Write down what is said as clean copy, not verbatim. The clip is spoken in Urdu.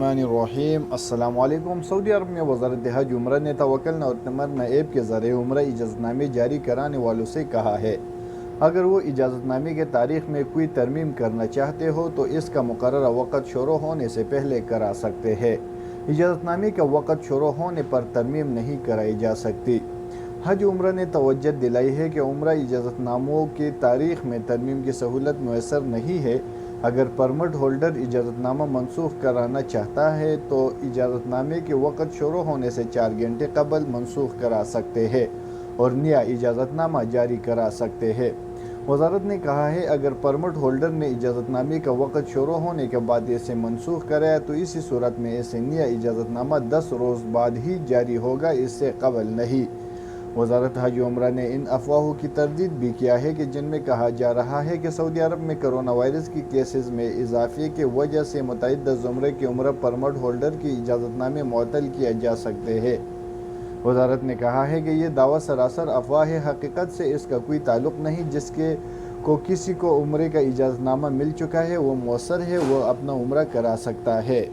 الرحمن الرحیم۔ السلام علیکم۔ سعودی عرب میں وزارت حج عمرہ نے توکلنا اور تمنا ایپ کے ذریعے عمرہ اجازت نامے جاری کرانے والوں سے کہا ہے اگر وہ اجازت نامے کے تاریخ میں کوئی ترمیم کرنا چاہتے ہو تو اس کا مقررہ وقت شروع ہونے سے پہلے کرا سکتے ہیں۔ اجازت نامے کا وقت شروع ہونے پر ترمیم نہیں کرائی جا سکتی۔ حج عمرہ نے توجہ دلائی ہے کہ عمرہ اجازت ناموں کی تاریخ میں ترمیم کی سہولت میسر نہیں ہے۔ اگر پرمٹ ہولڈر اجازت نامہ منسوخ کرانا چاہتا ہے تو اجازت نامے کے وقت شروع ہونے سے 4 گھنٹے قبل منسوخ کرا سکتے ہیں اور نیا اجازت نامہ جاری کرا سکتے ہیں۔ وزارت نے کہا ہے اگر پرمٹ ہولڈر نے اجازت نامے کا وقت شروع ہونے کے بعد اسے منسوخ کرایا تو اسی صورت میں اسے نیا اجازت نامہ 10 روز بعد ہی جاری ہوگا، اس سے قبل نہیں۔ وزارت حج عمرہ نے ان افواہوں کی تردید بھی کیا ہے کہ جن میں کہا جا رہا ہے کہ سعودی عرب میں کرونا وائرس کی کیسز میں اضافے کی وجہ سے متعدد زمرے کے عمرہ پرمٹ ہولڈر کی اجازت نامے معطل کیا جا سکتے ہیں۔ وزارت نے کہا ہے کہ یہ دعویٰ سراسر افواہ ہے، حقیقت سے اس کا کوئی تعلق نہیں۔ جس کو کسی کو عمرے کا اجازت نامہ مل چکا ہے وہ مؤثر ہے، وہ اپنا عمرہ کرا سکتا ہے۔